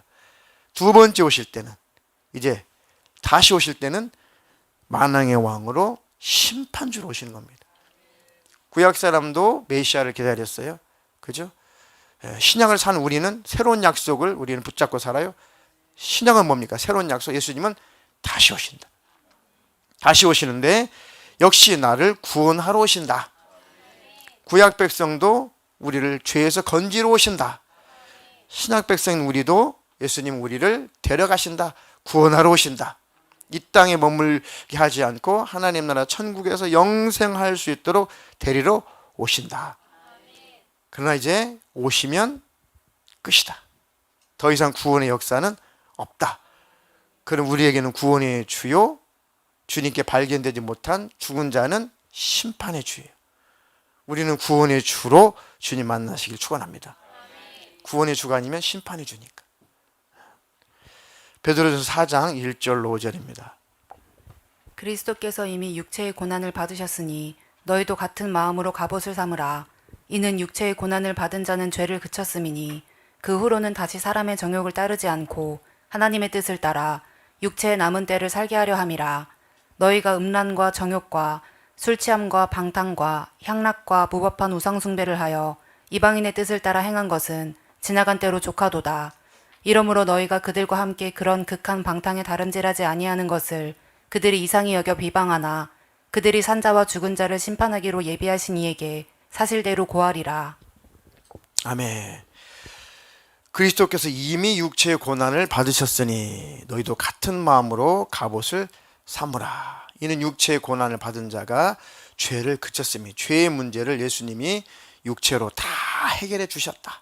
두 번째 오실 때는, 이제 다시 오실 때는 만왕의 왕으로 심판주로 오시는 겁니다. 구약 사람도 메시아를 기다렸어요. 그죠? 신약을 산 우리는 새로운 약속을 우리는 붙잡고 살아요. 신약은 뭡니까? 새로운 약속. 예수님은 다시 오신다. 다시 오시는데 역시 나를 구원하러 오신다. 구약 백성도 우리를 죄에서 건지러 오신다. 신약 백성인 우리도 예수님 우리를 데려가신다. 구원하러 오신다. 이 땅에 머물게 하지 않고 하나님 나라 천국에서 영생할 수 있도록 데리러 오신다. 그러나 이제 오시면 끝이다. 더 이상 구원의 역사는 없다. 그럼 우리에게는 구원의 주요, 주님께 발견되지 못한 죽은 자는 심판의 주예요. 우리는 구원의 주로 주님 만나시길 축원합니다. 구원의 주가 아니면 심판의 주니까. 베드로전서 4장 1절 5절입니다. 그리스도께서 이미 육체의 고난을 받으셨으니 너희도 같은 마음으로 갑옷을 삼으라. 이는 육체의 고난을 받은 자는 죄를 그쳤음이니 그 후로는 다시 사람의 정욕을 따르지 않고 하나님의 뜻을 따라 육체의 남은 때를 살게 하려 함이라. 너희가 음란과 정욕과 술 취함과 방탕과 향락과 무법한 우상 숭배를 하여 이방인의 뜻을 따라 행한 것은 지나간 때로 조카도다. 이러므로 너희가 그들과 함께 그런 극한 방탕에 다름질하지 아니하는 것을 그들이 이상히 여겨 비방하나 그들이 산자와 죽은 자를 심판하기로 예비하신 이에게 사실대로 고하리라. 아멘. 그리스도께서 이미 육체의 고난을 받으셨으니 너희도 같은 마음으로 갑옷을 삼으라. 이는 육체의 고난을 받은 자가 죄를 그쳤으니 죄의 문제를 예수님이 육체로 다 해결해 주셨다.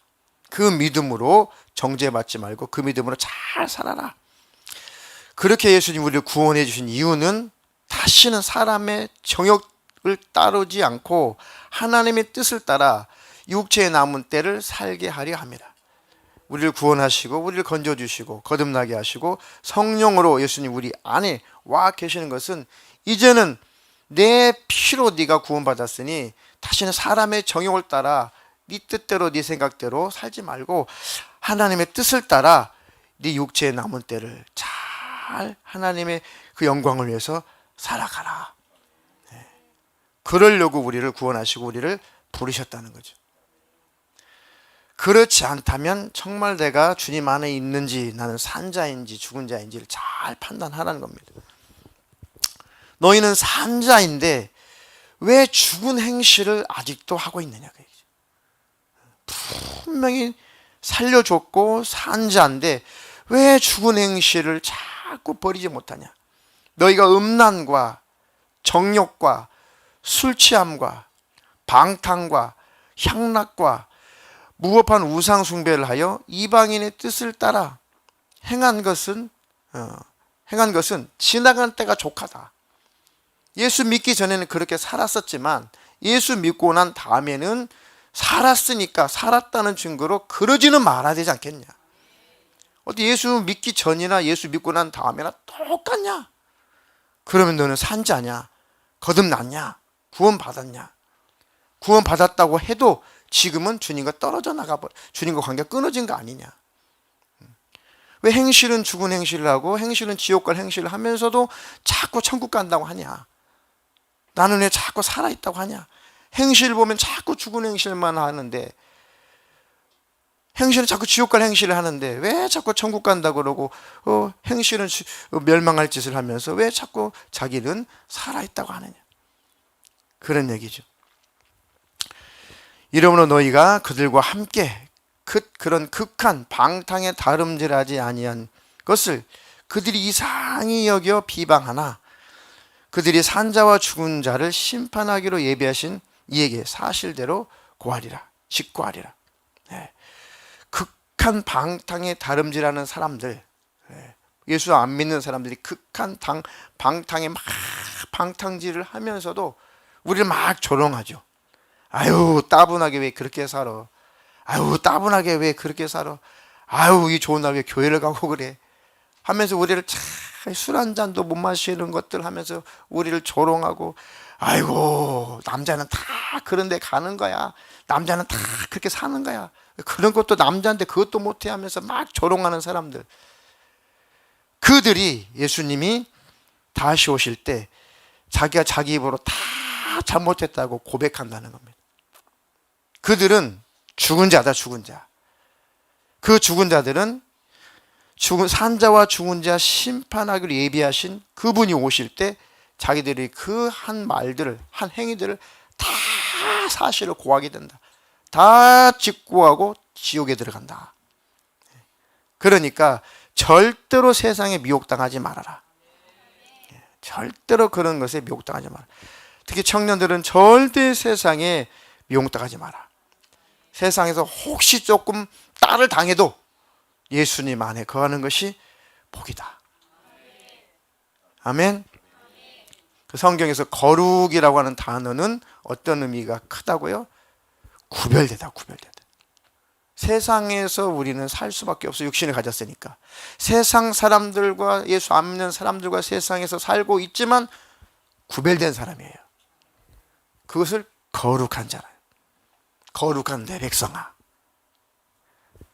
그 믿음으로 정죄받지 말고 그 믿음으로 잘 살아라. 그렇게 예수님 우리를 구원해 주신 이유는 다시는 사람의 정욕을 따르지 않고 하나님의 뜻을 따라 육체의 남은 때를 살게 하려 합니다. 우리를 구원하시고 우리를 건져주시고 거듭나게 하시고 성령으로 예수님 우리 안에 와 계시는 것은 이제는 내 피로 네가 구원받았으니 다시는 사람의 정욕을 따라 네 뜻대로 네 생각대로 살지 말고 하나님의 뜻을 따라 네 육체의 남은 때를 잘 하나님의 그 영광을 위해서 살아가라. 그러려고 우리를 구원하시고 우리를 부르셨다는 거죠. 그렇지 않다면 정말 내가 주님 안에 있는지 나는 산 자인지 죽은 자인지를 잘 판단하라는 겁니다. 너희는 산 자인데 왜 죽은 행실을 아직도 하고 있느냐. 분명히 살려줬고 산 자인데 왜 죽은 행실을 자꾸 버리지 못하냐. 너희가 음란과 정욕과 술 취함과 방탕과 향락과 무법한 우상 숭배를 하여 이방인의 뜻을 따라 행한 것은 지나간 때가 족하다. 예수 믿기 전에는 그렇게 살았었지만 예수 믿고 난 다음에는 살았으니까 살았다는 증거로 그러지는 말아야 되지 않겠냐. 어디 예수 믿기 전이나 예수 믿고 난 다음에나 똑같냐. 그러면 너는 산 자냐, 거듭났냐, 구원받았냐. 구원받았다고 해도 지금은 주님과 떨어져 나가버려. 주님과 관계가 끊어진 거 아니냐. 왜 행실은 죽은 행실을 하고 행실은 지옥 갈 행실을 하면서도 자꾸 천국 간다고 하냐. 나는 왜 자꾸 살아있다고 하냐. 행실을 보면 자꾸 죽은 행실만 하는데, 행실은 자꾸 지옥 갈 행실을 하는데 왜 자꾸 천국 간다고 그러고 행실은 멸망할 짓을 하면서 왜 자꾸 자기는 살아있다고 하느냐. 그런 얘기죠. 이러므로 너희가 그들과 함께 그런 극한 방탕에 다름질하지 아니한 것을 그들이 이상히 여겨 비방하나 그들이 산자와 죽은 자를 심판하기로 예비하신 이에게 사실대로 고하리라. 직고하리라. 극한 방탕에 다름질하는 사람들, 예수 안 믿는 사람들이 극한 방탕에 막 방탕질을 하면서도 우리를 막 조롱하죠. 아유 따분하게 왜 그렇게 살아. 아유 따분하게 왜 그렇게 살아. 아유 이 좋은 날 왜 교회를 가고 그래 하면서 우리를 술 한 잔도 못 마시는 것들 하면서 우리를 조롱하고, 아이고 남자는 다 그런 데 가는 거야. 남자는 다 그렇게 사는 거야. 그런 것도 남자인데 그것도 못해 하면서 막 조롱하는 사람들. 그들이 예수님이 다시 오실 때 자기가 자기 입으로 다 잘못했다고 고백한다는 겁니다. 그들은 죽은 자다, 죽은 자. 그 죽은 자들은 산자와 죽은 자 심판하기를 예비하신 그분이 오실 때 자기들이 그 한 말들을, 한 행위들을 다 사실을 고하게 된다. 다 직고하고 지옥에 들어간다. 그러니까 절대로 세상에 미혹당하지 말아라. 절대로 그런 것에 미혹당하지 마라. 특히 청년들은 절대 세상에 미혹당하지 마라. 세상에서 혹시 조금 따를 당해도 예수님 안에 거하는 것이 복이다. 아멘. 그 성경에서 거룩이라고 하는 단어는 어떤 의미가 크다고요? 구별되다, 구별되다. 세상에서 우리는 살 수밖에 없어. 육신을 가졌으니까. 세상 사람들과, 예수 안 믿는 사람들과 세상에서 살고 있지만 구별된 사람이에요. 그것을 거룩한 자라. 거룩한 내 백성아.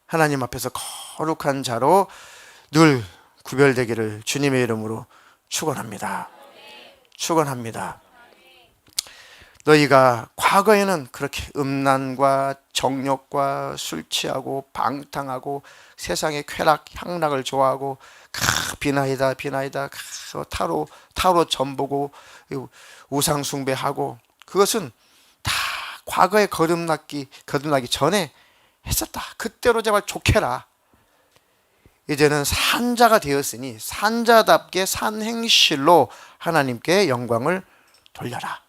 하나님 앞에서 거룩한 자로 늘 구별되기를 주님의 이름으로 축원합니다. 축원합니다. 너희가 과거에는 그렇게 음란과 정욕과 술 취하고 방탕하고 세상의 쾌락 향락을 좋아하고 비나이다 타로 점보고 우상 숭배하고, 그것은 다 과거에 거듭나기 전에 했었다. 그때로 제발 좋게라. 이제는 산자가 되었으니 산자답게 산행실로 하나님께 영광을 돌려라.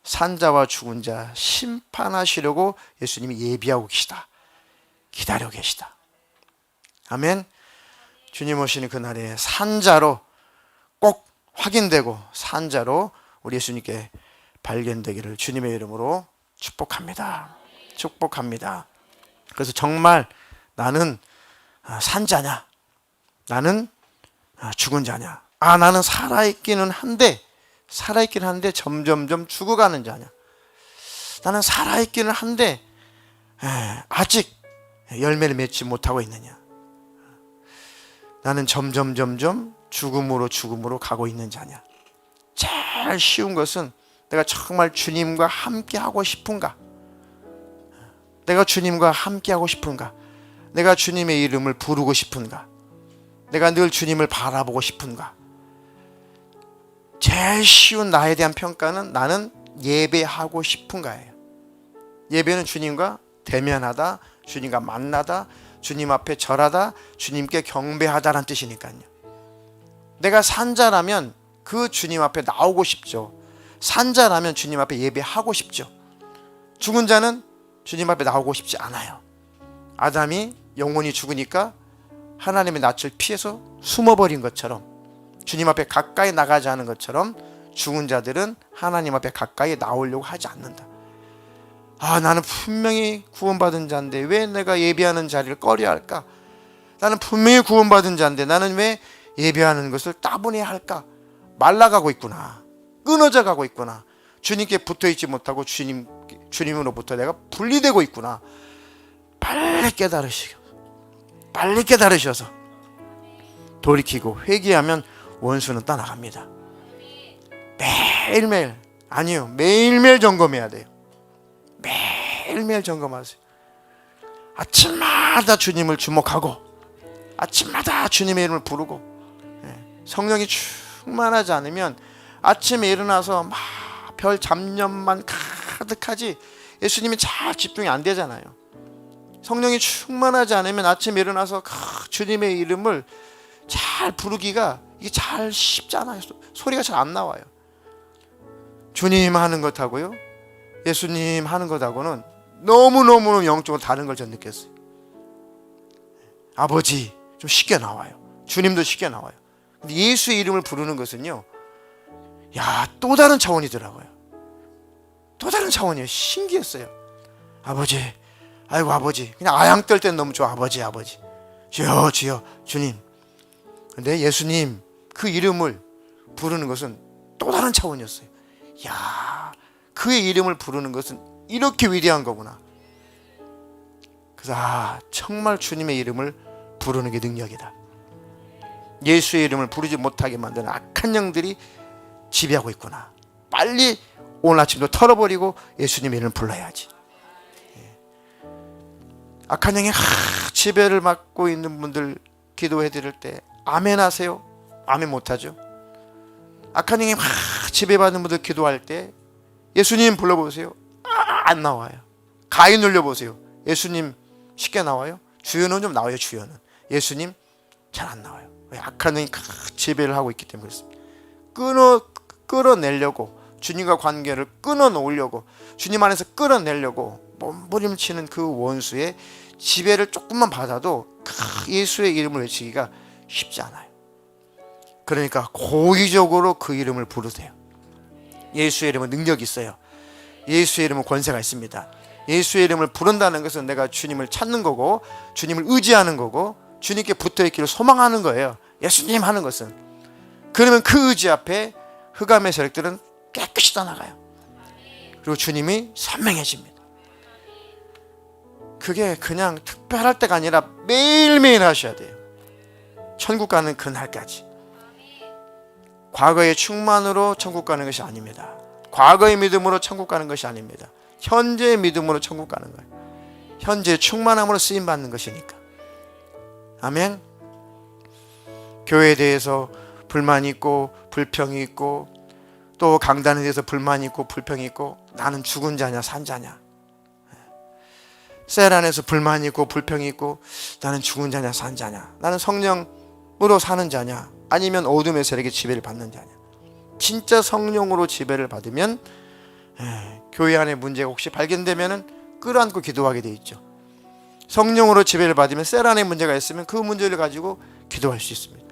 산자와 죽은 자 심판하시려고 예수님이 예비하고 계시다. 기다려 계시다. 아멘. 주님 오시는 그날에 산자로 꼭 확인되고 산자로 우리 예수님께 발견되기를 주님의 이름으로 축복합니다. 축복합니다. 그래서 정말 나는 산자냐, 나는 죽은 자냐, 나는 살아있기는 한데 점점점 죽어가는 자냐, 나는 살아있기는 한데 아직 열매를 맺지 못하고 있느냐, 나는 점점 죽음으로 가고 있는 자냐. 제일 쉬운 것은 내가 정말 주님과 함께 하고 싶은가, 내가 주님과 함께 하고 싶은가, 내가 주님의 이름을 부르고 싶은가, 내가 늘 주님을 바라보고 싶은가. 제일 쉬운 나에 대한 평가는 나는 예배하고 싶은가예요. 예배는 주님과 대면하다, 주님과 만나다, 주님 앞에 절하다, 주님께 경배하다라는 뜻이니까요. 내가 산자라면 그 주님 앞에 나오고 싶죠. 산자라면 주님 앞에 예배하고 싶죠. 죽은 자는 주님 앞에 나오고 싶지 않아요. 아담이 영혼이 죽으니까 하나님의 낯을 피해서 숨어버린 것처럼, 주님 앞에 가까이 나가지 않은 것처럼 죽은 자들은 하나님 앞에 가까이 나오려고 하지 않는다. 나는 분명히 구원받은 자인데 왜 내가 예배하는 자리를 꺼려할까? 나는 분명히 구원받은 자인데 나는 왜 예배하는 것을 따분해 할까? 말라가고 있구나. 끊어져 가고 있구나. 주님께 붙어있지 못하고 주님으로부터 내가 분리되고 있구나. 빨리 깨달으셔서 돌이키고 회개하면 원수는 떠나갑니다. 매일매일 점검해야 돼요. 매일매일 점검하세요. 아침마다 주님을 주목하고 아침마다 주님의 이름을 부르고, 성령이 충만하지 않으면 아침에 일어나서 막 별 잡념만 가득하지 예수님이 잘 집중이 안 되잖아요. 성령이 충만하지 않으면 아침에 일어나서 주님의 이름을 잘 부르기가 이게 잘 쉽지 않아요. 소리가 잘 안 나와요. 주님 하는 것하고요, 예수님 하는 것하고는 너무너무 영적으로 다른 걸 전 느꼈어요. 아버지 좀 쉽게 나와요. 주님도 쉽게 나와요. 근데 예수의 이름을 부르는 것은요, 또 다른 차원이더라고요. 또 다른 차원이에요. 신기했어요. 아버지, 아이고 아버지, 그냥 아양 떨 때는 너무 좋아. 아버지 주여 주님. 근데 예수님 그 이름을 부르는 것은 또 다른 차원이었어요. 그의 이름을 부르는 것은 이렇게 위대한 거구나. 그래서 정말 주님의 이름을 부르는 게 능력이다. 예수의 이름을 부르지 못하게 만드는 악한 영들이 지배하고 있구나. 빨리 오늘 아침도 털어버리고 예수님 이름을 불러야지. 악한 영이 지배를 맡고 있는 분들 기도해 드릴 때 아멘 하세요? 아멘 못하죠? 악한 영이 지배받는 분들 기도할 때 예수님 불러보세요. 안 나와요. 가위 눌려보세요. 예수님 쉽게 나와요? 주여는 좀 나와요. 주여는. 예수님 잘 안 나와요. 왜? 악한 영이 지배를 하고 있기 때문에 그렇습니다. 끌어내려고, 주님과 관계를 끊어놓으려고, 주님 안에서 끌어내려고 몸부림치는 그 원수의 지배를 조금만 받아도 예수의 이름을 외치기가 쉽지 않아요. 그러니까 고의적으로 그 이름을 부르세요. 예수의 이름은 능력이 있어요. 예수의 이름은 권세가 있습니다. 예수의 이름을 부른다는 것은 내가 주님을 찾는 거고, 주님을 의지하는 거고, 주님께 붙어있기를 소망하는 거예요. 예수님 하는 것은. 그러면 그 의지 앞에 흑암의 세력들은 깨끗이 떠나가요. 그리고 주님이 선명해집니다. 그게 그냥 특별할 때가 아니라 매일매일 하셔야 돼요. 천국 가는 그날까지. 과거의 충만으로 천국 가는 것이 아닙니다. 과거의 믿음으로 천국 가는 것이 아닙니다. 현재의 믿음으로 천국 가는 거예요. 현재의 충만함으로 쓰임받는 것이니까. 아멘. 교회에 대해서 불만이 있고 불평이 있고, 또 강단에 대해서 불만이 있고 불평이 있고, 나는 죽은 자냐 산 자냐. 셀 안에서 불만이 있고 불평이 있고, 나는 죽은 자냐 산 자냐. 나는 성령으로 사는 자냐, 아니면 어둠의 세력의 지배를 받는 자냐. 진짜 성령으로 지배를 받으면 교회 안에 문제가 혹시 발견되면 끌어안고 기도하게 돼 있죠. 성령으로 지배를 받으면 셀 안에 문제가 있으면 그 문제를 가지고 기도할 수 있습니다.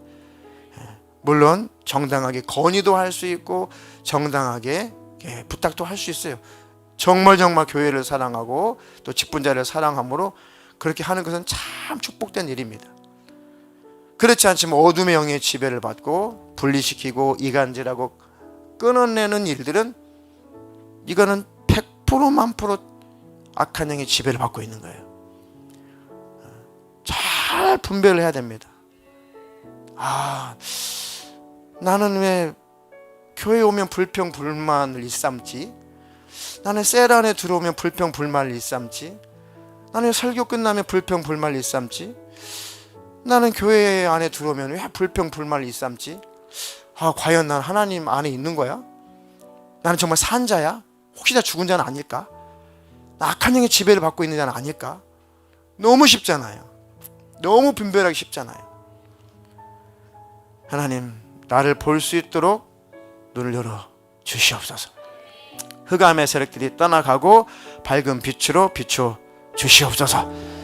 물론 정당하게 건의도 할 수 있고 정당하게 부탁도 할 수 있어요. 정말 교회를 사랑하고 또 직분자를 사랑함으로 그렇게 하는 것은 참 축복된 일입니다. 그렇지 않지만 어둠의 영의 지배를 받고 분리시키고 이간질하고 끊어내는 일들은, 이거는 100% 만프로 악한 영의 지배를 받고 있는 거예요. 잘 분별을 해야 됩니다. 나는 왜 교회 오면 불평 불만을 일삼지? 나는 셀 안에 들어오면 불평 불만을 일삼지? 나는 설교 끝나면 불평 불만을 일삼지? 나는 교회 안에 들어오면 왜 불평 불만을 일삼지? 과연 난 하나님 안에 있는 거야? 나는 정말 산 자야? 혹시 나 죽은 자는 아닐까? 나 악한 영의 지배를 받고 있는 자는 아닐까? 너무 쉽잖아요. 너무 분별하기 쉽잖아요. 하나님, 나를 볼 수 있도록 눈을 열어 주시옵소서. 흑암의 세력들이 떠나가고 밝은 빛으로 비춰 주시옵소서.